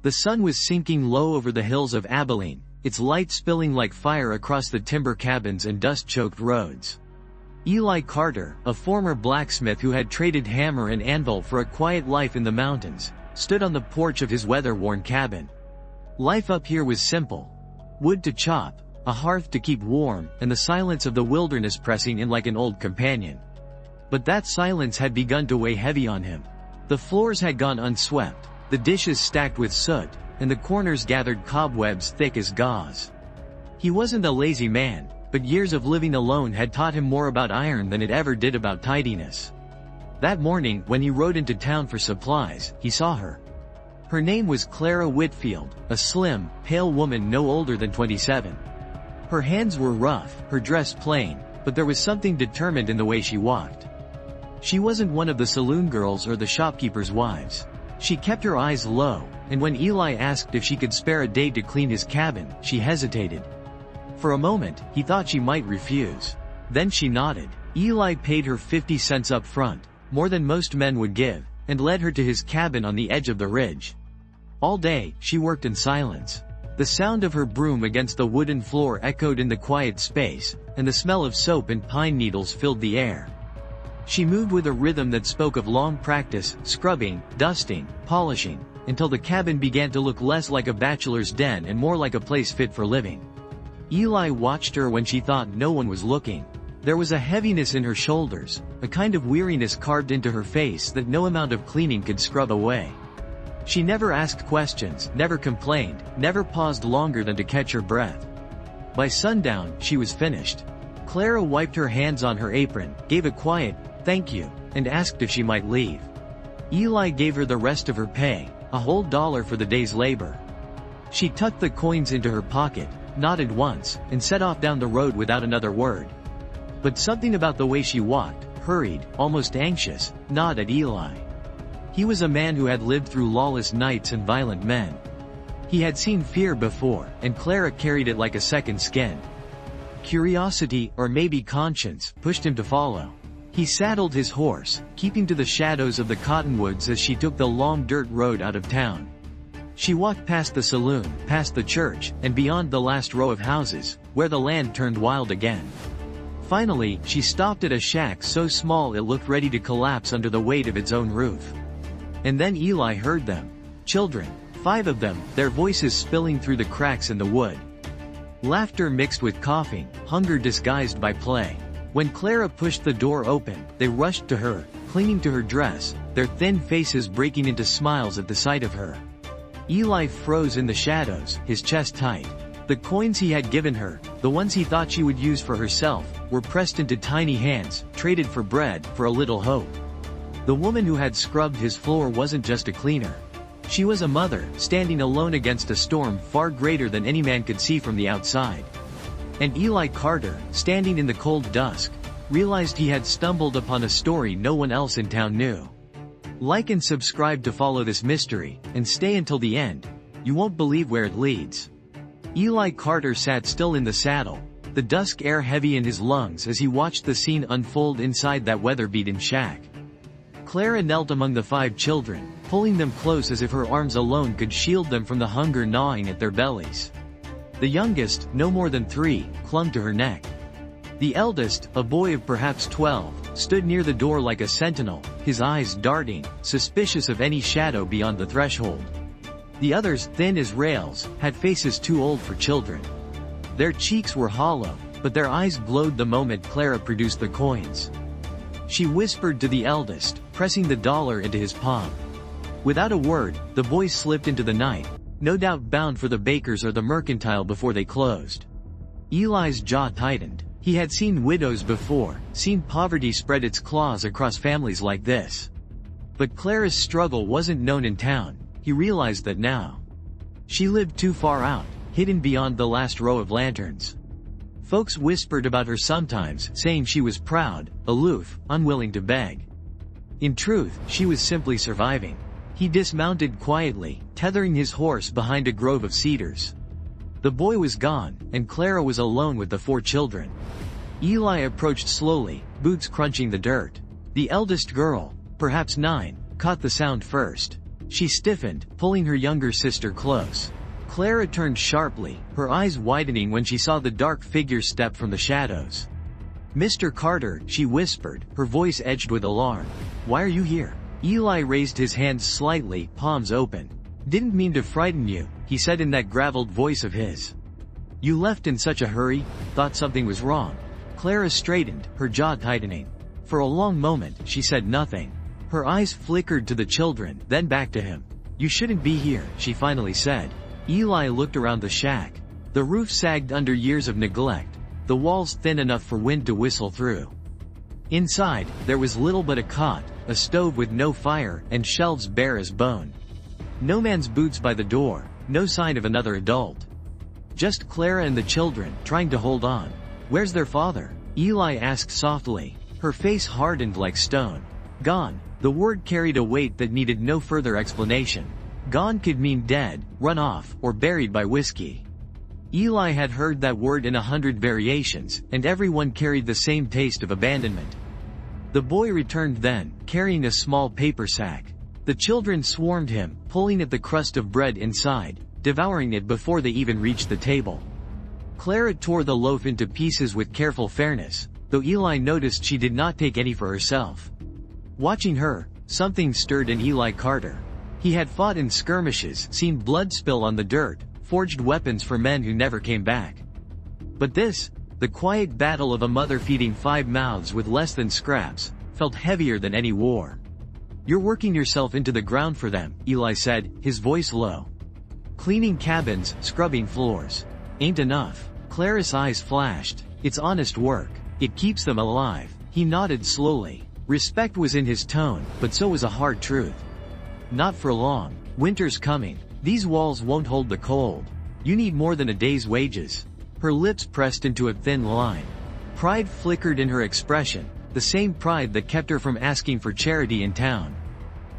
The sun was sinking low over the hills of Abilene, its light spilling like fire across the timber cabins and dust-choked roads. Eli Carter, a former blacksmith who had traded hammer and anvil for a quiet life in the mountains, stood on the porch of his weather-worn cabin. Life up here was simple. Wood to chop, a hearth to keep warm, and the silence of the wilderness pressing in like an old companion. But that silence had begun to weigh heavy on him. The floors had gone unswept, the dishes stacked with soot, and the corners gathered cobwebs thick as gauze. He wasn't a lazy man, but years of living alone had taught him more about iron than it ever did about tidiness. That morning, when he rode into town for supplies, he saw her. Her name was Clara Whitfield, a slim, pale woman no older than 27. Her hands were rough, her dress plain, but there was something determined in the way she walked. She wasn't one of the saloon girls or the shopkeepers' wives. She kept her eyes low, and when Eli asked if she could spare a day to clean his cabin, she hesitated. For a moment, he thought she might refuse. Then she nodded. Eli paid her 50 cents up front, more than most men would give, and led her to his cabin on the edge of the ridge. All day, she worked in silence. The sound of her broom against the wooden floor echoed in the quiet space, and the smell of soap and pine needles filled the air. She moved with a rhythm that spoke of long practice, scrubbing, dusting, polishing, until the cabin began to look less like a bachelor's den and more like a place fit for living. Eli watched her when she thought no one was looking. There was a heaviness in her shoulders, a kind of weariness carved into her face that no amount of cleaning could scrub away. She never asked questions, never complained, never paused longer than to catch her breath. By sundown, she was finished. Clara wiped her hands on her apron, gave a quiet, "Thank you," and asked if she might leave. Eli gave her the rest of her pay, a whole $1 for the day's labor. She tucked the coins into her pocket, nodded once, and set off down the road without another word. But something about the way she walked, hurried, almost anxious, gnawed at Eli. He was a man who had lived through lawless nights and violent men. He had seen fear before, and Clara carried it like a second skin. Curiosity, or maybe conscience, pushed him to follow. He saddled his horse, keeping to the shadows of the cottonwoods as she took the long dirt road out of town. She walked past the saloon, past the church, and beyond the last row of houses, where the land turned wild again. Finally, she stopped at a shack so small it looked ready to collapse under the weight of its own roof. And then Eli heard them. Children, 5 of them, their voices spilling through the cracks in the wood. Laughter mixed with coughing, hunger disguised by play. When Clara pushed the door open, they rushed to her, clinging to her dress, their thin faces breaking into smiles at the sight of her. Eli froze in the shadows, his chest tight. The coins he had given her, the ones he thought she would use for herself, were pressed into tiny hands, traded for bread, for a little hope. The woman who had scrubbed his floor wasn't just a cleaner. She was a mother, standing alone against a storm far greater than any man could see from the outside. And Eli Carter, standing in the cold dusk, realized he had stumbled upon a story no one else in town knew. Like and subscribe to follow this mystery, and stay until the end. You won't believe where it leads. Eli Carter sat still in the saddle, the dusk air heavy in his lungs as he watched the scene unfold inside that weather-beaten shack. Clara knelt among the 5 children, pulling them close as if her arms alone could shield them from the hunger gnawing at their bellies. The youngest, no more than 3, clung to her neck. The eldest, a boy of perhaps 12, stood near the door like a sentinel, his eyes darting, suspicious of any shadow beyond the threshold. The others, thin as rails, had faces too old for children. Their cheeks were hollow, but their eyes glowed the moment Clara produced the coins. She whispered to the eldest, pressing the $1 into his palm. Without a word, the boy slipped into the night, no doubt bound for the baker's or the mercantile before they closed. Eli's jaw tightened. He had seen widows before, seen poverty spread its claws across families like this. But Clara's struggle wasn't known in town, he realized that now. She lived too far out, hidden beyond the last row of lanterns. Folks whispered about her sometimes, saying she was proud, aloof, unwilling to beg. In truth, she was simply surviving. He dismounted quietly, tethering his horse behind a grove of cedars. The boy was gone, and Clara was alone with the 4 children. Eli approached slowly, boots crunching the dirt. The eldest girl, perhaps 9, caught the sound first. She stiffened, pulling her younger sister close. Clara turned sharply, her eyes widening when she saw the dark figure step from the shadows. "Mr. Carter," she whispered, her voice edged with alarm. "Why are you here?" Eli raised his hands slightly, palms open. "Didn't mean to frighten you," he said in that graveled voice of his. "You left in such a hurry, thought something was wrong." Clara straightened, her jaw tightening. For a long moment, she said nothing. Her eyes flickered to the children, then back to him. "You shouldn't be here," she finally said. Eli looked around the shack. The roof sagged under years of neglect, the walls thin enough for wind to whistle through. Inside, there was little but a cot, a stove with no fire, and shelves bare as bone. No man's boots by the door, no sign of another adult. Just Clara and the children, trying to hold on. "Where's their father?" Eli asked softly. Her face hardened like stone. "Gone." The word carried a weight that needed no further explanation. Gone could mean dead, run off, or buried by whiskey. Eli had heard that word in 100 variations, and everyone carried the same taste of abandonment. The boy returned then, carrying a small paper sack. The children swarmed him, pulling at the crust of bread inside, devouring it before they even reached the table. Clara tore the loaf into pieces with careful fairness, though Eli noticed she did not take any for herself. Watching her, something stirred in Eli Carter. He had fought in skirmishes, seen blood spill on the dirt, forged weapons for men who never came back. But this, the quiet battle of a mother feeding 5 mouths with less than scraps, felt heavier than any war. "You're working yourself into the ground for them," Eli said, his voice low. "Cleaning cabins, scrubbing floors. Ain't enough." Clara's eyes flashed. "It's honest work. It keeps them alive." He nodded slowly. Respect was in his tone, but so was a hard truth. "Not for long. Winter's coming. These walls won't hold the cold. You need more than a day's wages." Her lips pressed into a thin line. Pride flickered in her expression, the same pride that kept her from asking for charity in town.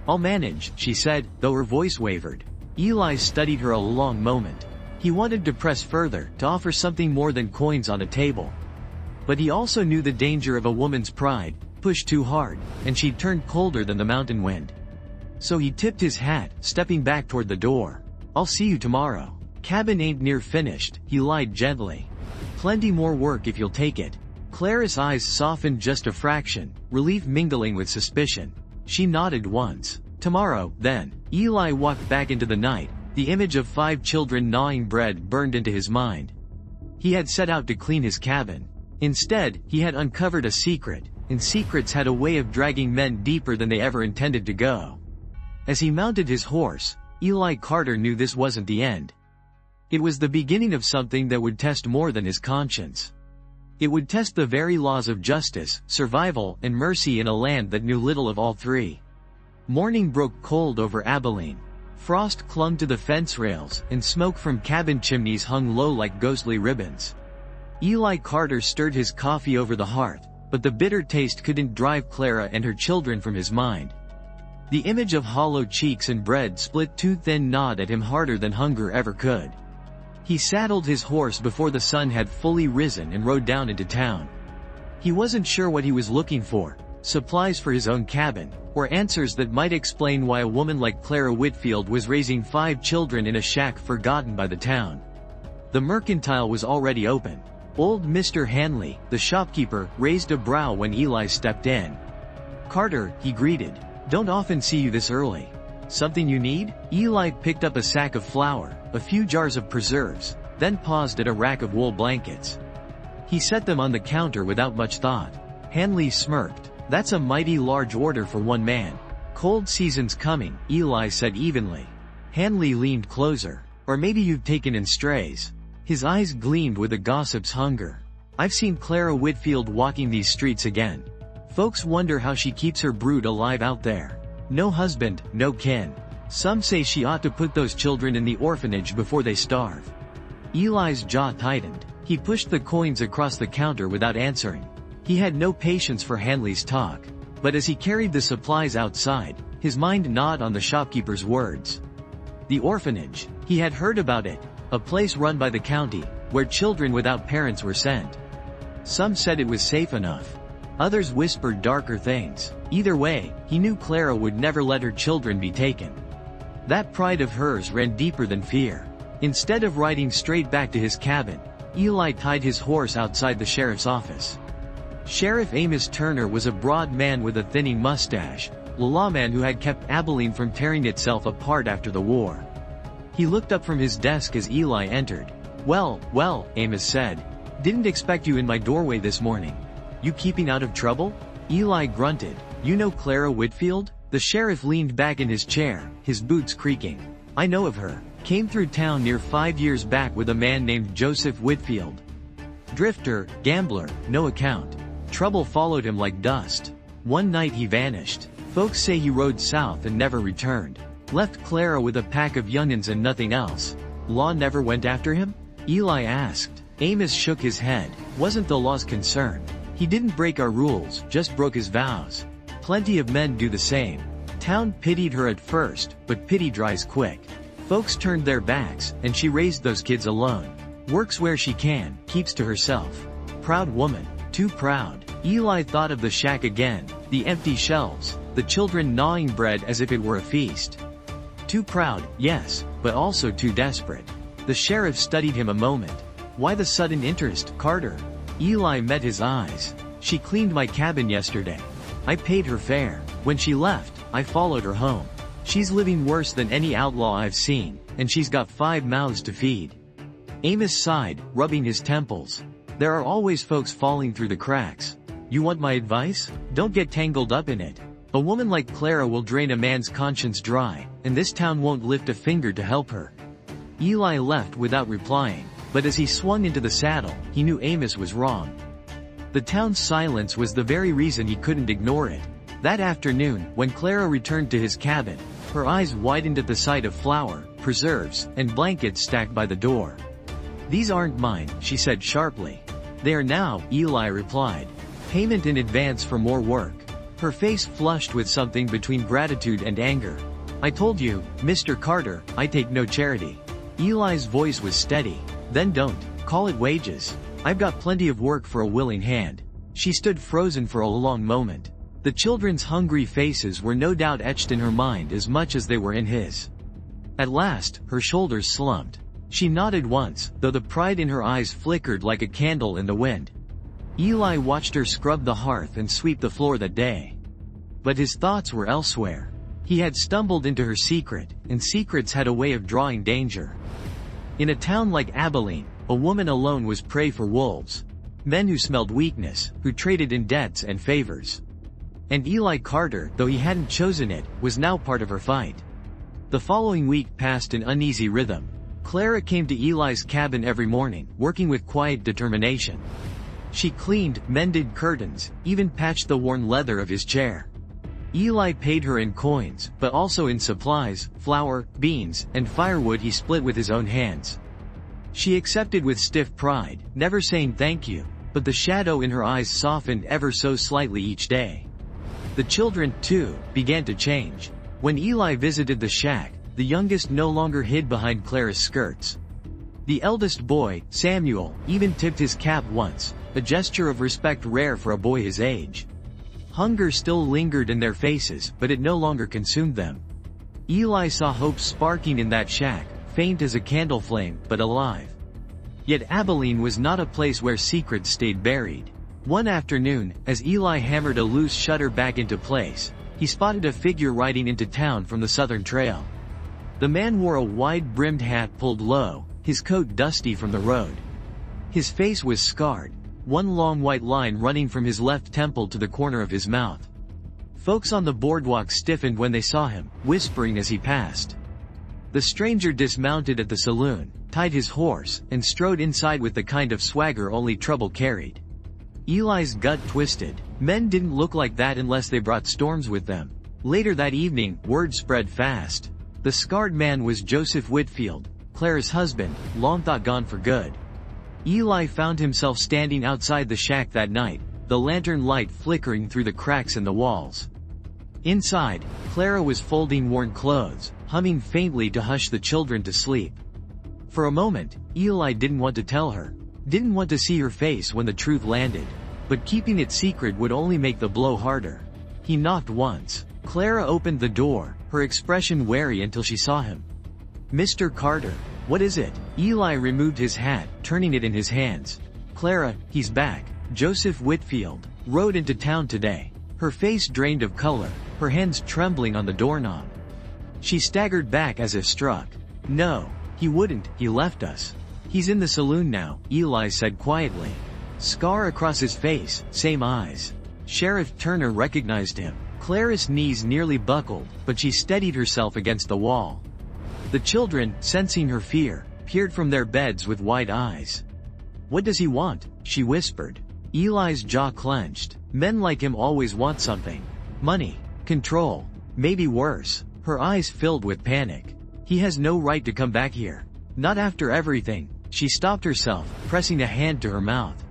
"I'll manage," she said, though her voice wavered. Eli studied her a long moment. He wanted to press further, to offer something more than coins on a table. But he also knew the danger of a woman's pride, pushed too hard, and she'd turned colder than the mountain wind. So he tipped his hat, stepping back toward the door. "I'll see you tomorrow. Cabin ain't near finished," he lied gently. "Plenty more work if you'll take it." Clara's eyes softened just a fraction, relief mingling with suspicion. She nodded once. "Tomorrow, then." Eli walked back into the night, the image of 5 children gnawing bread burned into his mind. He had set out to clean his cabin. Instead, he had uncovered a secret, and secrets had a way of dragging men deeper than they ever intended to go. As he mounted his horse, Eli Carter knew this wasn't the end. It was the beginning of something that would test more than his conscience. It would test the very laws of justice, survival, and mercy in a land that knew little of all three. Morning broke cold over Abilene. Frost clung to the fence rails, and smoke from cabin chimneys hung low like ghostly ribbons. Eli Carter stirred his coffee over the hearth, but the bitter taste couldn't drive Clara and her children from his mind. The image of hollow cheeks and bread split too thin gnawed at him harder than hunger ever could. He saddled his horse before the sun had fully risen and rode down into town. He wasn't sure what he was looking for, supplies for his own cabin, or answers that might explain why a woman like Clara Whitfield was raising 5 children in a shack forgotten by the town. The mercantile was already open. Old Mr. Hanley, the shopkeeper, raised a brow when Eli stepped in. "Carter," he greeted. "Don't often see you this early. Something you need?" Eli picked up a sack of flour, a few jars of preserves, then paused at a rack of wool blankets. He set them on the counter without much thought. Hanley smirked. "That's a mighty large order for one man." "Cold season's coming," Eli said evenly. Hanley leaned closer. "Or maybe you've taken in strays." His eyes gleamed with a gossip's hunger. "I've seen Clara Whitfield walking these streets again. Folks wonder how she keeps her brood alive out there. No husband, no kin. Some say she ought to put those children in the orphanage before they starve." Eli's jaw tightened. He pushed the coins across the counter without answering. He had no patience for Hanley's talk. But as he carried the supplies outside, his mind gnawed on the shopkeeper's words. The orphanage. He had heard about it. A place run by the county, where children without parents were sent. Some said it was safe enough. Others whispered darker things. Either way, he knew Clara would never let her children be taken. That pride of hers ran deeper than fear. Instead of riding straight back to his cabin, Eli tied his horse outside the sheriff's office. Sheriff Amos Turner was a broad man with a thinning mustache, a lawman who had kept Abilene from tearing itself apart after the war. He looked up from his desk as Eli entered. Well, Amos said. Didn't expect you in my doorway this morning. You keeping out of trouble? Eli grunted. You know Clara Whitfield? The sheriff leaned back in his chair, his boots creaking. I know of her. Came through town near 5 years back with a man named Joseph Whitfield. Drifter, gambler, no account. Trouble followed him like dust. One night he vanished. Folks say he rode south and never returned. Left Clara with a pack of young'uns and nothing else. Law never went after him? Eli asked. Amos shook his head. Wasn't the law's concern. He didn't break our rules, just broke his vows. Plenty of men do the same. Town pitied her at first, but pity dries quick. Folks turned their backs, and she raised those kids alone. Works where she can, keeps to herself. Proud woman. Too proud. Eli thought of the shack again, the empty shelves, the children gnawing bread as if it were a feast. Too proud, yes, but also too desperate. The sheriff studied him a moment. Why the sudden interest, Carter? Eli met his eyes. She cleaned my cabin yesterday. I paid her fare. When she left, I followed her home. She's living worse than any outlaw I've seen, and she's got 5 mouths to feed. Amos sighed, rubbing his temples. There are always folks falling through the cracks. You want my advice? Don't get tangled up in it. A woman like Clara will drain a man's conscience dry, and this town won't lift a finger to help her. Eli left without replying, but as he swung into the saddle, he knew Amos was wrong. The town's silence was the very reason he couldn't ignore it. That afternoon, when Clara returned to his cabin, her eyes widened at the sight of flour, preserves, and blankets stacked by the door. These aren't mine, she said sharply. They are now, Eli replied. Payment in advance for more work. Her face flushed with something between gratitude and anger. I told you, Mr. Carter, I take no charity. Eli's voice was steady. Then don't. Call it wages. I've got plenty of work for a willing hand. She stood frozen for a long moment. The children's hungry faces were no doubt etched in her mind as much as they were in his. At last, her shoulders slumped. She nodded once, though the pride in her eyes flickered like a candle in the wind. Eli watched her scrub the hearth and sweep the floor that day. But his thoughts were elsewhere. He had stumbled into her secret, and secrets had a way of drawing danger. In a town like Abilene, a woman alone was prey for wolves. Men who smelled weakness, who traded in debts and favors. And Eli Carter, though he hadn't chosen it, was now part of her fight. The following week passed in uneasy rhythm. Clara came to Eli's cabin every morning, working with quiet determination. She cleaned, mended curtains, even patched the worn leather of his chair. Eli paid her in coins, but also in supplies, flour, beans, and firewood he split with his own hands. She accepted with stiff pride, never saying thank you, but the shadow in her eyes softened ever so slightly each day. The children, too, began to change. When Eli visited the shack, the youngest no longer hid behind Clara's skirts. The eldest boy, Samuel, even tipped his cap once, a gesture of respect rare for a boy his age. Hunger still lingered in their faces, but it no longer consumed them. Eli saw hope sparking in that shack, faint as a candle flame, but alive. Yet Abilene was not a place where secrets stayed buried. One afternoon, as Eli hammered a loose shutter back into place, he spotted a figure riding into town from the southern trail. The man wore a wide-brimmed hat pulled low, his coat dusty from the road. His face was scarred, one long white line running from his left temple to the corner of his mouth. Folks on the boardwalk stiffened when they saw him, whispering as he passed. The stranger dismounted at the saloon, tied his horse, and strode inside with the kind of swagger only trouble carried. Eli's gut twisted. Men didn't look like that unless they brought storms with them. Later that evening, word spread fast. The scarred man was Joseph Whitfield, Clara's husband, long thought gone for good. Eli found himself standing outside the shack that night, the lantern light flickering through the cracks in the walls. Inside, Clara was folding worn clothes, humming faintly to hush the children to sleep. For a moment, Eli didn't want to tell her. Didn't want to see her face when the truth landed. But keeping it secret would only make the blow harder. He knocked once. Clara opened the door, her expression wary until she saw him. "Mr. Carter, what is it?" Eli removed his hat, turning it in his hands. "Clara, he's back. Joseph Whitfield rode into town today." Her face drained of color, her hands trembling on the doorknob. She staggered back as if struck. "No, he wouldn't, he left us. He's in the saloon now," Eli said quietly. Scar across his face, same eyes. Sheriff Turner recognized him. Clara's knees nearly buckled, but she steadied herself against the wall. The children, sensing her fear, peered from their beds with wide eyes. "What does he want?" she whispered. Eli's jaw clenched. Men like him always want something. Money. Control. Maybe worse. Her eyes filled with panic. "He has no right to come back here. Not after everything." She stopped herself, pressing a hand to her mouth.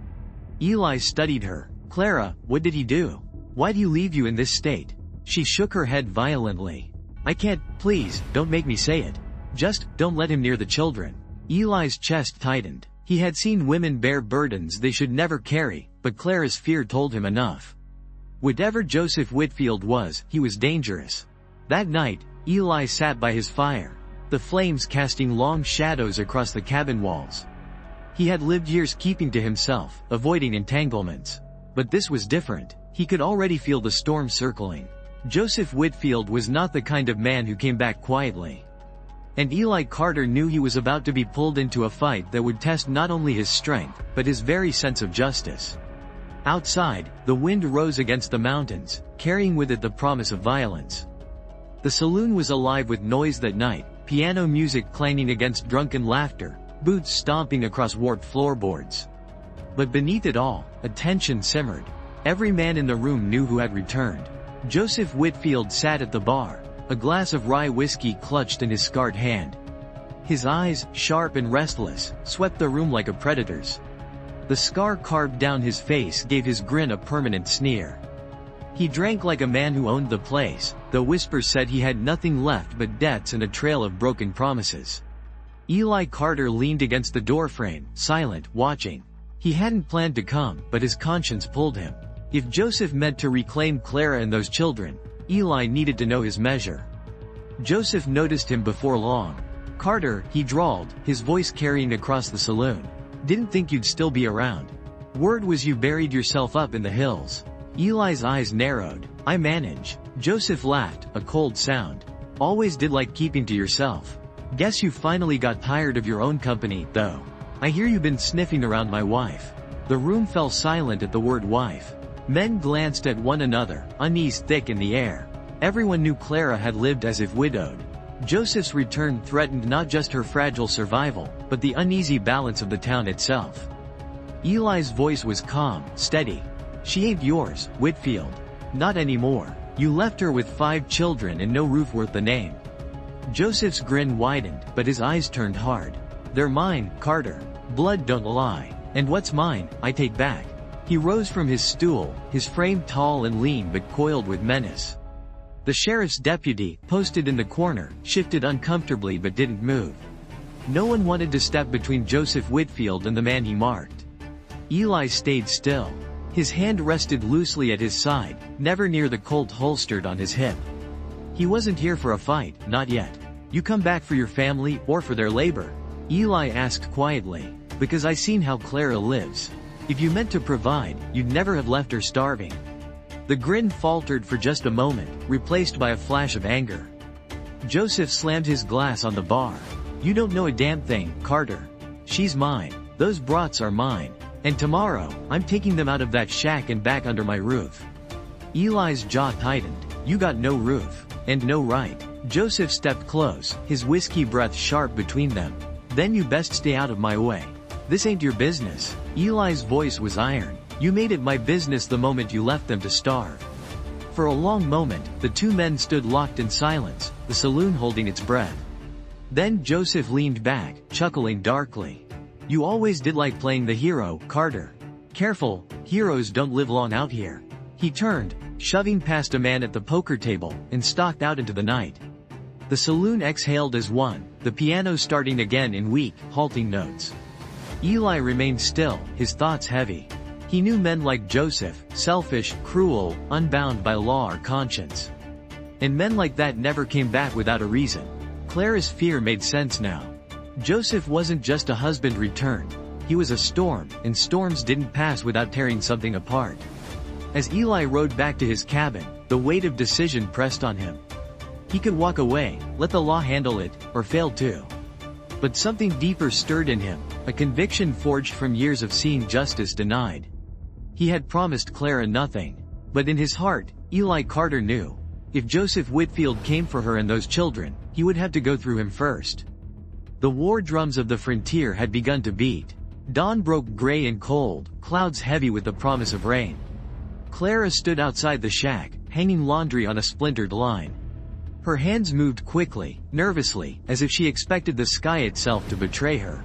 Eli studied her. "Clara, what did he do? Why'd he leave you in this state?" She shook her head violently. "I can't, please, don't make me say it. Just, don't let him near the children." Eli's chest tightened. He had seen women bear burdens they should never carry, but Clara's fear told him enough. Whatever Joseph Whitfield was, he was dangerous. That night, Eli sat by his fire, the flames casting long shadows across the cabin walls. He had lived years keeping to himself, avoiding entanglements. But this was different. He could already feel the storm circling. Joseph Whitfield was not the kind of man who came back quietly. And Eli Carter knew he was about to be pulled into a fight that would test not only his strength, but his very sense of justice. Outside, the wind rose against the mountains, carrying with it the promise of violence. The saloon was alive with noise that night, piano music clanging against drunken laughter, boots stomping across warped floorboards. But beneath it all, a tension simmered. Every man in the room knew who had returned. Joseph Whitfield sat at the bar, a glass of rye whiskey clutched in his scarred hand. His eyes, sharp and restless, swept the room like a predator's. The scar carved down his face gave his grin a permanent sneer. He drank like a man who owned the place, though whispers said he had nothing left but debts and a trail of broken promises. Eli Carter leaned against the doorframe, silent, watching. He hadn't planned to come, but his conscience pulled him. If Joseph meant to reclaim Clara and those children, Eli needed to know his measure. Joseph noticed him before long. "Carter," he drawled, his voice carrying across the saloon. "Didn't think you'd still be around. Word was you buried yourself up in the hills." Eli's eyes narrowed. "I manage." Joseph laughed, a cold sound. "Always did like keeping to yourself. Guess you finally got tired of your own company, though. I hear you've been sniffing around my wife." The room fell silent at the word wife. Men glanced at one another, unease thick in the air. Everyone knew Clara had lived as if widowed. Joseph's return threatened not just her fragile survival, but the uneasy balance of the town itself. Eli's voice was calm, steady. "She ain't yours, Whitfield. Not anymore. You left her with 5 children and no roof worth the name." Joseph's grin widened, but his eyes turned hard. "They're mine, Carter. Blood don't lie. And what's mine, I take back." He rose from his stool, his frame tall and lean but coiled with menace. The sheriff's deputy, posted in the corner, shifted uncomfortably but didn't move. No one wanted to step between Joseph Whitfield and the man he marked. Eli stayed still. His hand rested loosely at his side, never near the Colt holstered on his hip. He wasn't here for a fight, not yet. "You come back for your family, or for their labor?" Eli asked quietly. "Because I seen how Clara lives. If you meant to provide, you'd never have left her starving." The grin faltered for just a moment, replaced by a flash of anger. Joseph slammed his glass on the bar. "You don't know a damn thing, Carter. She's mine. Those brats are mine. And tomorrow, I'm taking them out of that shack and back under my roof." Eli's jaw tightened. "You got no roof. And no right." Joseph stepped close, his whiskey breath sharp between them. "Then you best stay out of my way. This ain't your business." Eli's voice was iron. "You made it my business the moment you left them to starve." For a long moment, the two men stood locked in silence, the saloon holding its breath. Then Joseph leaned back, chuckling darkly. "You always did like playing the hero, Carter. Careful, heroes don't live long out here." He turned, shoving past a man at the poker table, and stalked out into the night. The saloon exhaled as one, the piano starting again in weak, halting notes. Eli remained still, his thoughts heavy. He knew men like Joseph, selfish, cruel, unbound by law or conscience. And men like that never came back without a reason. Clara's fear made sense now. Joseph wasn't just a husband returned. He was a storm, and storms didn't pass without tearing something apart. As Eli rode back to his cabin, the weight of decision pressed on him. He could walk away, let the law handle it, or fail too. But something deeper stirred in him, a conviction forged from years of seeing justice denied. He had promised Clara nothing. But in his heart, Eli Carter knew. If Joseph Whitfield came for her and those children, he would have to go through him first. The war drums of the frontier had begun to beat. Dawn broke gray and cold, clouds heavy with the promise of rain. Clara stood outside the shack, hanging laundry on a splintered line. Her hands moved quickly, nervously, as if she expected the sky itself to betray her.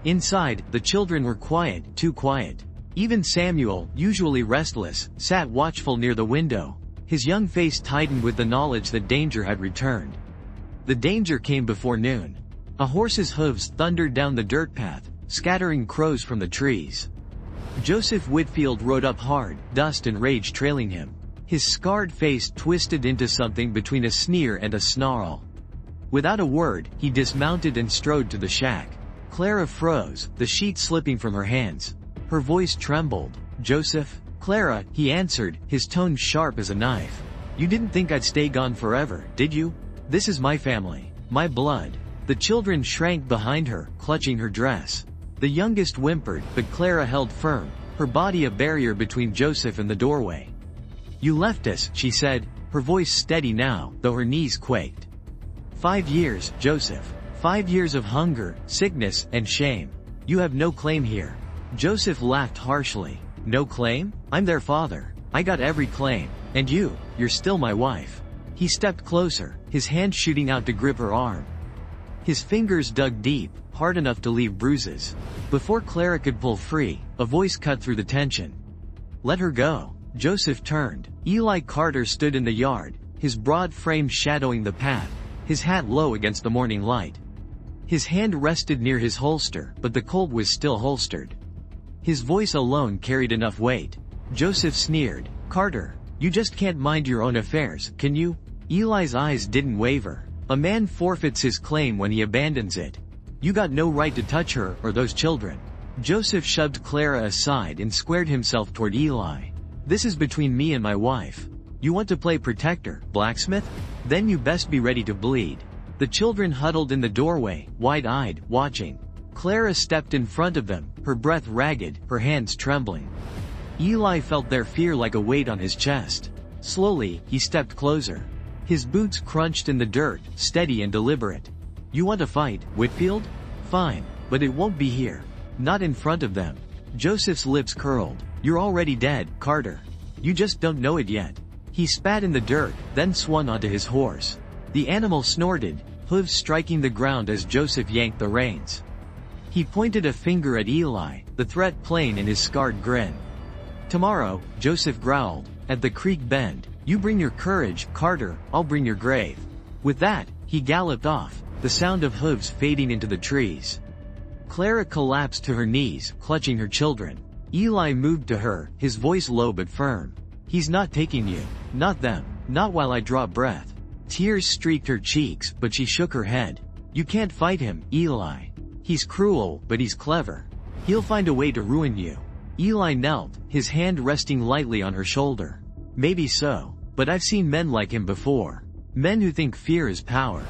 Inside, the children were quiet, too quiet. Even Samuel, usually restless, sat watchful near the window. His young face tightened with the knowledge that danger had returned. The danger came before noon. A horse's hooves thundered down the dirt path, scattering crows from the trees. Joseph Whitfield rode up hard, dust and rage trailing him. His scarred face twisted into something between a sneer and a snarl. Without a word, he dismounted and strode to the shack. Clara froze, the sheet slipping from her hands. Her voice trembled. "Joseph?" "Clara," he answered, his tone sharp as a knife. "You didn't think I'd stay gone forever, did you? This is my family. My blood." The children shrank behind her, clutching her dress. The youngest whimpered, but Clara held firm, her body a barrier between Joseph and the doorway. "You left us," she said, her voice steady now, though her knees quaked. 5 years, Joseph. 5 years of hunger, sickness, and shame. You have no claim here." Joseph laughed harshly. "No claim? I'm their father. I got every claim. And you're still my wife." He stepped closer, his hand shooting out to grip her arm. His fingers dug deep, hard enough to leave bruises. Before Clara could pull free, a voice cut through the tension. "Let her go." Joseph turned. Eli Carter stood in the yard, his broad frame shadowing the path, his hat low against the morning light. His hand rested near his holster, but the Colt was still holstered. His voice alone carried enough weight. Joseph sneered. "Carter, you just can't mind your own affairs, can you?" Eli's eyes didn't waver. "A man forfeits his claim when he abandons it. You got no right to touch her or those children." Joseph shoved Clara aside and squared himself toward Eli. "This is between me and my wife. You want to play protector, blacksmith? Then you best be ready to bleed." The children huddled in the doorway, wide-eyed, watching. Clara stepped in front of them, her breath ragged, her hands trembling. Eli felt their fear like a weight on his chest. Slowly, he stepped closer. His boots crunched in the dirt, steady and deliberate. "You want to fight, Whitfield? Fine, but it won't be here. Not in front of them." Joseph's lips curled. "You're already dead, Carter. You just don't know it yet." He spat in the dirt, then swung onto his horse. The animal snorted, hooves striking the ground as Joseph yanked the reins. He pointed a finger at Eli, the threat plain in his scarred grin. "Tomorrow," Joseph growled, "at the creek bend, you bring your courage, Carter, I'll bring your grave." With that, he galloped off, the sound of hooves fading into the trees. Clara collapsed to her knees, clutching her children. Eli moved to her, his voice low but firm. "He's not taking you. Not them. Not while I draw breath." Tears streaked her cheeks, but she shook her head. "You can't fight him, Eli. He's cruel, but he's clever. He'll find a way to ruin you." Eli knelt, his hand resting lightly on her shoulder. "Maybe so, but I've seen men like him before. Men who think fear is power.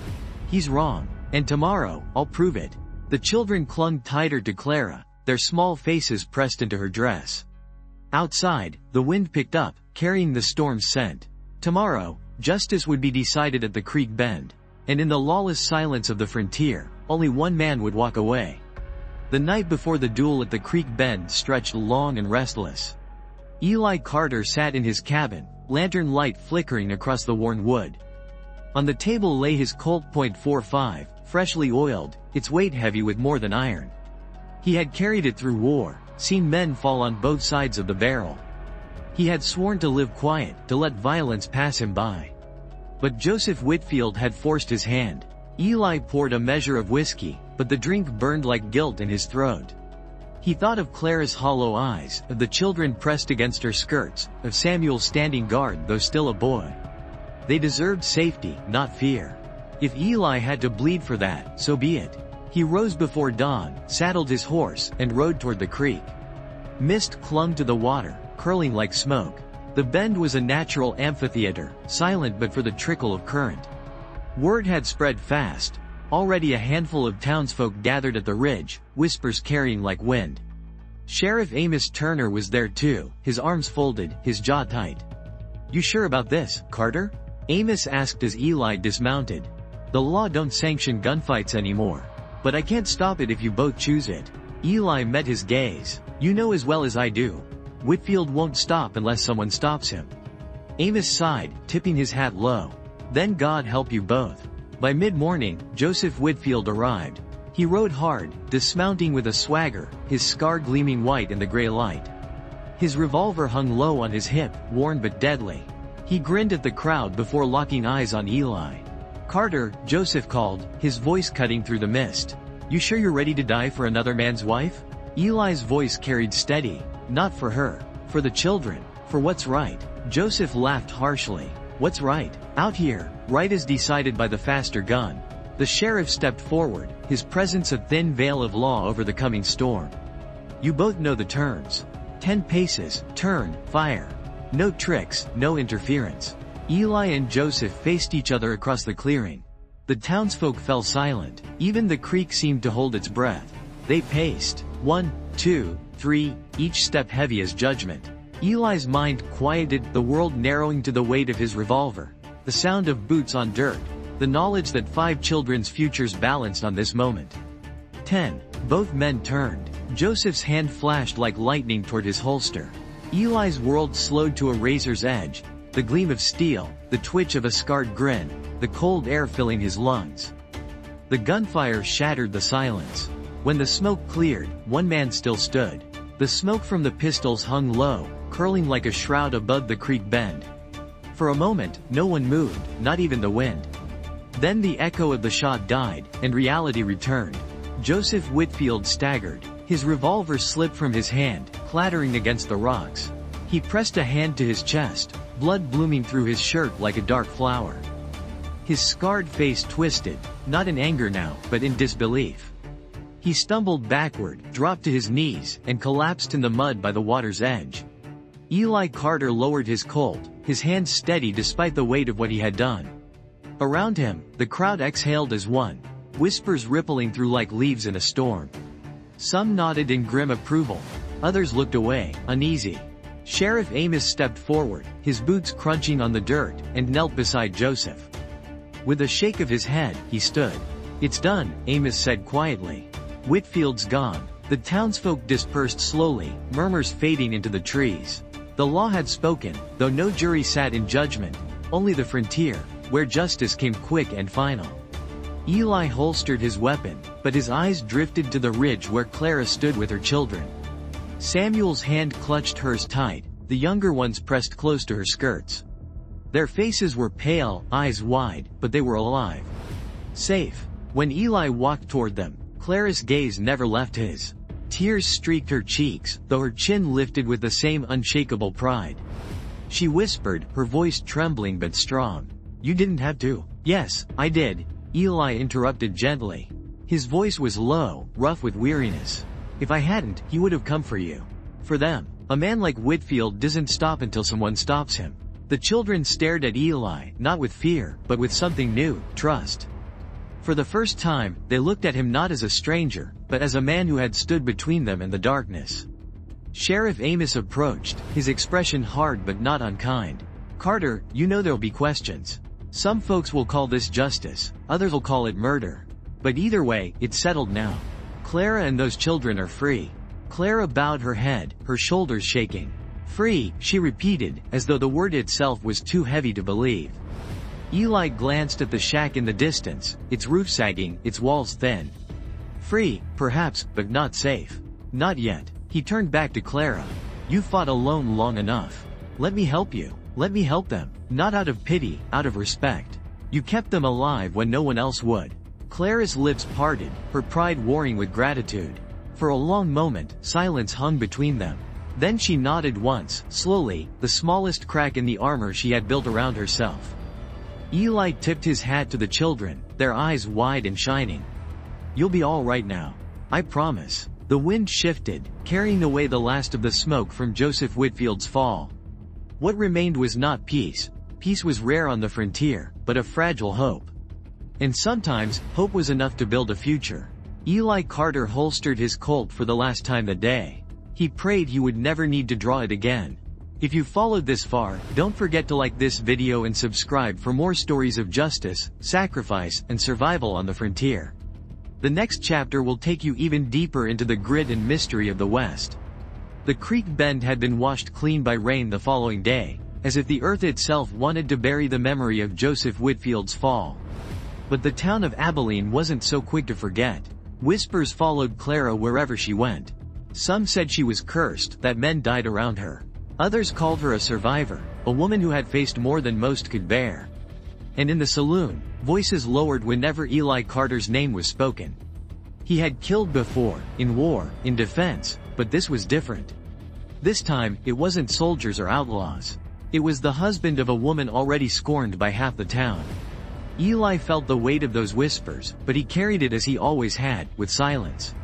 He's wrong, and tomorrow, I'll prove it." The children clung tighter to Clara, their small faces pressed into her dress. Outside, the wind picked up, carrying the storm's scent. Tomorrow, justice would be decided at the creek bend. And in the lawless silence of the frontier, only one man would walk away. The night before the duel at the creek bend stretched long and restless. Eli Carter sat in his cabin, lantern light flickering across the worn wood. On the table lay his Colt .45, freshly oiled, its weight heavy with more than iron. He had carried it through war, seen men fall on both sides of the barrel. He had sworn to live quiet, to let violence pass him by. But Joseph Whitfield had forced his hand. Eli poured a measure of whiskey, but the drink burned like guilt in his throat. He thought of Clara's hollow eyes, of the children pressed against her skirts, of Samuel standing guard though still a boy. They deserved safety, not fear. If Eli had to bleed for that, so be it. He rose before dawn, saddled his horse, and rode toward the creek. Mist clung to the water, curling like smoke. The bend was a natural amphitheater, silent but for the trickle of current. Word had spread fast. Already a handful of townsfolk gathered at the ridge, whispers carrying like wind. Sheriff Amos Turner was there too, his arms folded, his jaw tight. "You sure about this, Carter?" Amos asked as Eli dismounted. "The law don't sanction gunfights anymore. But I can't stop it if you both choose it." Eli met his gaze. "You know as well as I do. Whitfield won't stop unless someone stops him." Amos sighed, tipping his hat low. "Then God help you both." By mid-morning, Joseph Whitfield arrived. He rode hard, dismounting with a swagger, his scar gleaming white in the gray light. His revolver hung low on his hip, worn but deadly. He grinned at the crowd before locking eyes on Eli. "Carter," Joseph called, his voice cutting through the mist. "You sure you're ready to die for another man's wife?" Eli's voice carried steady. "Not for her. For the children. For what's right." Joseph laughed harshly. "What's right? Out here, right is decided by the faster gun." The sheriff stepped forward, his presence a thin veil of law over the coming storm. "You both know the terms. 10 paces, turn, fire. No tricks, no interference." Eli and Joseph faced each other across the clearing. The townsfolk fell silent. Even the creek seemed to hold its breath. They paced. 1, 2, 3, each step heavy as judgment. Eli's mind quieted, the world narrowing to the weight of his revolver. The sound of boots on dirt. The knowledge that 5 children's futures balanced on this moment. 10. Both men turned. Joseph's hand flashed like lightning toward his holster. Eli's world slowed to a razor's edge. The gleam of steel, the twitch of a scarred grin, the cold air filling his lungs. The gunfire shattered the silence. When the smoke cleared, one man still stood. The smoke from the pistols hung low, curling like a shroud above the creek bend. For a moment, no one moved, not even the wind. Then the echo of the shot died, and reality returned. Joseph Whitfield staggered. His revolver slipped from his hand, clattering against the rocks. He pressed a hand to his chest, blood blooming through his shirt like a dark flower. His scarred face twisted, not in anger now, but in disbelief. He stumbled backward, dropped to his knees, and collapsed in the mud by the water's edge. Eli Carter lowered his Colt, his hands steady despite the weight of what he had done. Around him, the crowd exhaled as one, whispers rippling through like leaves in a storm. Some nodded in grim approval. Others looked away, uneasy. Sheriff Amos stepped forward, his boots crunching on the dirt, and knelt beside Joseph. With a shake of his head, he stood. "It's done," Amos said quietly. "Whitfield's gone." The townsfolk dispersed slowly, murmurs fading into the trees. The law had spoken, though no jury sat in judgment, only the frontier, where justice came quick and final. Eli holstered his weapon, but his eyes drifted to the ridge where Clara stood with her children. Samuel's hand clutched hers tight, the younger ones pressed close to her skirts. Their faces were pale, eyes wide, but they were alive. Safe. When Eli walked toward them, Clara's gaze never left his. Tears streaked her cheeks, though her chin lifted with the same unshakable pride. She whispered, her voice trembling but strong. "You didn't have to." "Yes, I did," Eli interrupted gently. His voice was low, rough with weariness. "If I hadn't, he would have come for you. For them. A man like Whitfield doesn't stop until someone stops him." The children stared at Eli, not with fear, but with something new, trust. For the first time, they looked at him not as a stranger, but as a man who had stood between them and the darkness. Sheriff Amos approached, his expression hard but not unkind. "Carter, you know there'll be questions. Some folks will call this justice, others will call it murder. But either way, it's settled now. Clara and those children are free." Clara bowed her head, her shoulders shaking. "Free," she repeated, as though the word itself was too heavy to believe. Eli glanced at the shack in the distance, its roof sagging, its walls thin. "Free, perhaps, but not safe. Not yet." He turned back to Clara. "You fought alone long enough. Let me help you. Let me help them. Not out of pity, out of respect. You kept them alive when no one else would." Clara's lips parted, her pride warring with gratitude. For a long moment, silence hung between them. Then she nodded once, slowly, the smallest crack in the armor she had built around herself. Eli tipped his hat to the children, their eyes wide and shining. "You'll be all right now. I promise." The wind shifted, carrying away the last of the smoke from Joseph Whitfield's fall. What remained was not peace. Peace was rare on the frontier, but a fragile hope. And sometimes, hope was enough to build a future. Eli Carter holstered his Colt for the last time that day. He prayed he would never need to draw it again. If you followed this far, don't forget to like this video and subscribe for more stories of justice, sacrifice, and survival on the frontier. The next chapter will take you even deeper into the grit and mystery of the West. The creek bend had been washed clean by rain the following day, as if the earth itself wanted to bury the memory of Joseph Whitfield's fall. But the town of Abilene wasn't so quick to forget. Whispers followed Clara wherever she went. Some said she was cursed, that men died around her. Others called her a survivor, a woman who had faced more than most could bear. And in the saloon, voices lowered whenever Eli Carter's name was spoken. He had killed before, in war, in defense, but this was different. This time, it wasn't soldiers or outlaws. It was the husband of a woman already scorned by half the town. Eli felt the weight of those whispers, but he carried it as he always had, with silence.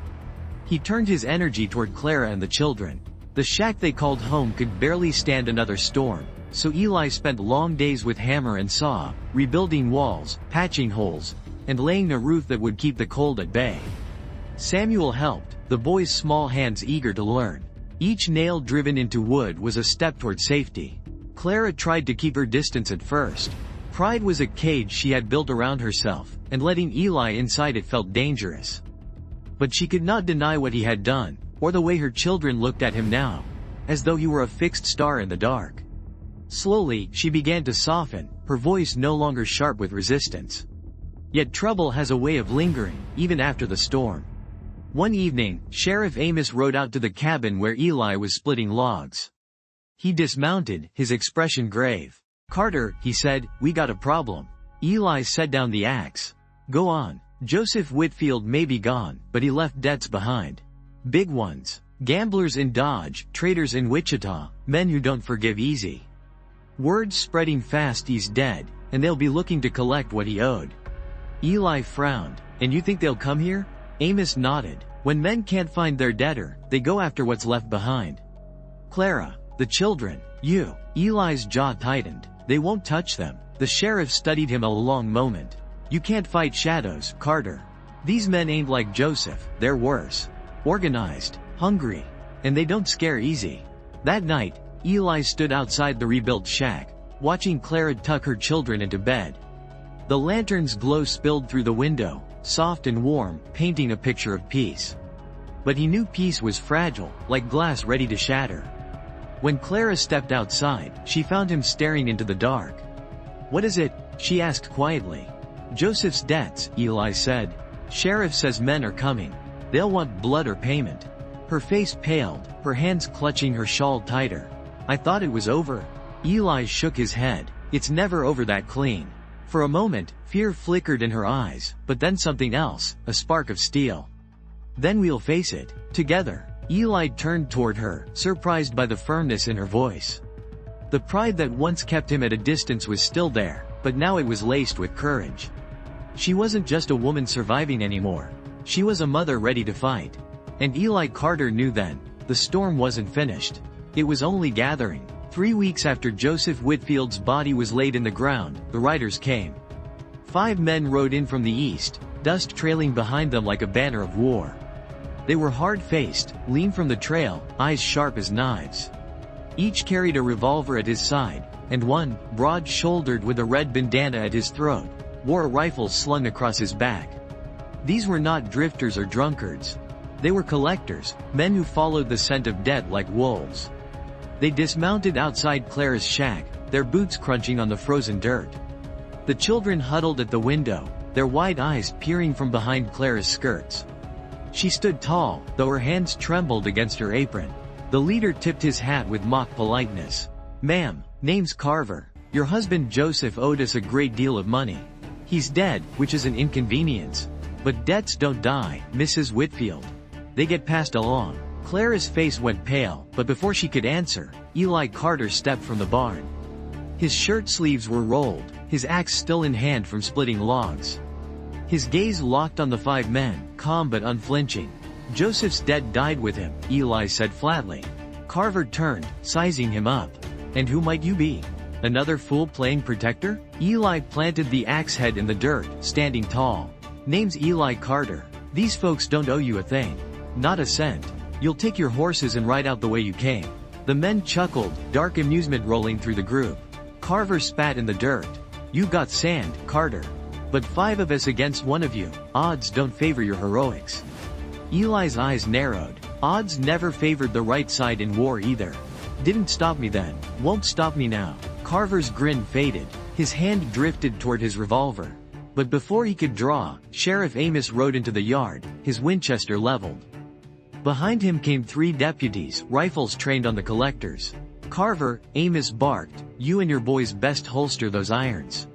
He turned his energy toward Clara and the children. The shack they called home could barely stand another storm, so Eli spent long days with hammer and saw, rebuilding walls, patching holes, and laying a roof that would keep the cold at bay. Samuel helped, the boy's small hands eager to learn. Each nail driven into wood was a step toward safety. Clara tried to keep her distance at first. Pride was a cage she had built around herself, and letting Eli inside it felt dangerous. But she could not deny what he had done, or the way her children looked at him now, as though he were a fixed star in the dark. Slowly, she began to soften, her voice no longer sharp with resistance. Yet trouble has a way of lingering, even after the storm. One evening, Sheriff Amos rode out to the cabin where Eli was splitting logs. He dismounted, his expression grave. "Carter," he said, "we got a problem." Eli set down the axe. "Go on." "Joseph Whitfield may be gone, but he left debts behind. Big ones. Gamblers in Dodge, traders in Wichita, men who don't forgive easy. Word's spreading fast he's dead, and they'll be looking to collect what he owed." Eli frowned. "And you think they'll come here?" Amos nodded. "When men can't find their debtor, they go after what's left behind." "Clara, the children, you." Eli's jaw tightened. "They won't touch them." The sheriff studied him a long moment. "You can't fight shadows, Carter. These men ain't like Joseph, they're worse. Organized, hungry, and they don't scare easy." That night, Eli stood outside the rebuilt shack, watching Clara tuck her children into bed. The lantern's glow spilled through the window, soft and warm, painting a picture of peace. But he knew peace was fragile, like glass ready to shatter. When Clara stepped outside, she found him staring into the dark. "What is it?" she asked quietly. "Joseph's debts," Eli said. "Sheriff says men are coming. They'll want blood or payment." Her face paled, her hands clutching her shawl tighter. "I thought it was over." Eli shook his head. "It's never over that clean." For a moment, fear flickered in her eyes, but then something else, a spark of steel. "Then we'll face it, together." Eli turned toward her, surprised by the firmness in her voice. The pride that once kept him at a distance was still there, but now it was laced with courage. She wasn't just a woman surviving anymore. She was a mother ready to fight. And Eli Carter knew then, the storm wasn't finished. It was only gathering. 3 weeks after Joseph Whitfield's body was laid in the ground, the riders came. 5 men rode in from the east, dust trailing behind them like a banner of war. They were hard-faced, lean from the trail, eyes sharp as knives. Each carried a revolver at his side, and one, broad-shouldered with a red bandana at his throat, wore a rifle slung across his back. These were not drifters or drunkards. They were collectors, men who followed the scent of death like wolves. They dismounted outside Clara's shack, their boots crunching on the frozen dirt. The children huddled at the window, their wide eyes peering from behind Clara's skirts. She stood tall, though her hands trembled against her apron. The leader tipped his hat with mock politeness. "Ma'am, name's Carver. Your husband Joseph owed us a great deal of money. He's dead, which is an inconvenience. But debts don't die, Mrs. Whitfield." They get passed along. Clara's face went pale, but before she could answer, Eli Carter stepped from the barn. His shirt sleeves were rolled, his axe still in hand from splitting logs. His gaze locked on the 5 men, calm but unflinching. "Joseph's dead died with him," Eli said flatly. Carver turned, sizing him up. "And who might you be? Another fool playing protector?" Eli planted the axe head in the dirt, standing tall. "Name's Eli Carter. These folks don't owe you a thing. Not a cent. You'll take your horses and ride out the way you came." The men chuckled, dark amusement rolling through the group. Carver spat in the dirt. "You got sand, Carter. But 5 of us against 1 of you. Odds don't favor your heroics." Eli's eyes narrowed. Odds never favored the right side in war either. "Didn't stop me then. Won't stop me now." Carver's grin faded. His hand drifted toward his revolver. But before he could draw, Sheriff Amos rode into the yard, his Winchester leveled. Behind him came 3 deputies, rifles trained on the collectors. "Carver," Amos barked, "you and your boys best holster those irons.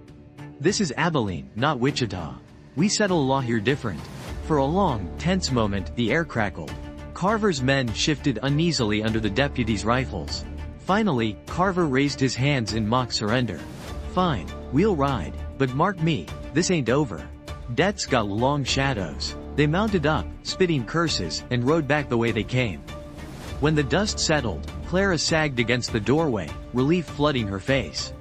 This is Abilene, not Wichita. We settle law here different." For a long, tense moment, the air crackled. Carver's men shifted uneasily under the deputies' rifles. Finally, Carver raised his hands in mock surrender. "Fine, we'll ride, but mark me, this ain't over." Death's got long shadows. They mounted up, spitting curses, and rode back the way they came. When the dust settled, Clara sagged against the doorway, relief flooding her face.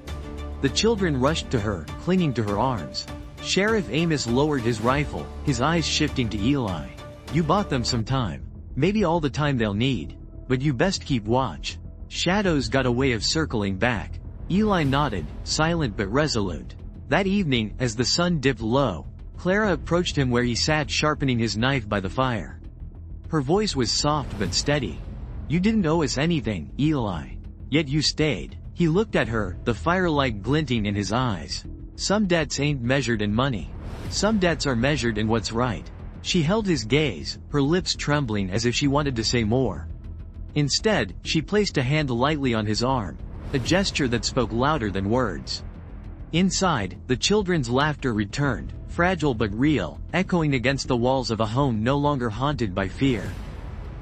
The children rushed to her, clinging to her arms. Sheriff Amos lowered his rifle, his eyes shifting to Eli. "You bought them some time. Maybe all the time they'll need. But you best keep watch." Shadows got a way of circling back. Eli nodded, silent but resolute. That evening, as the sun dipped low, Clara approached him where he sat sharpening his knife by the fire. Her voice was soft but steady. "You didn't owe us anything, Eli. Yet you stayed." He looked at her, the firelight glinting in his eyes. "Some debts ain't measured in money. Some debts are measured in what's right." She held his gaze, her lips trembling as if she wanted to say more. Instead, she placed a hand lightly on his arm, a gesture that spoke louder than words. Inside, the children's laughter returned, fragile but real, echoing against the walls of a home no longer haunted by fear.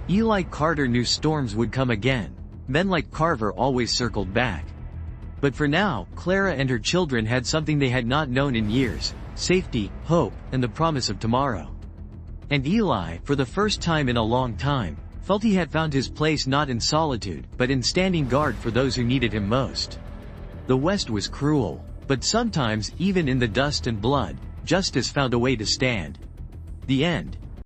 Eli Carter knew storms would come again. Men like Carver always circled back. But for now, Clara and her children had something they had not known in years: safety, hope, and the promise of tomorrow. And Eli, for the first time in a long time, felt he had found his place not in solitude, but in standing guard for those who needed him most. The West was cruel, but sometimes, even in the dust and blood, justice found a way to stand. The end.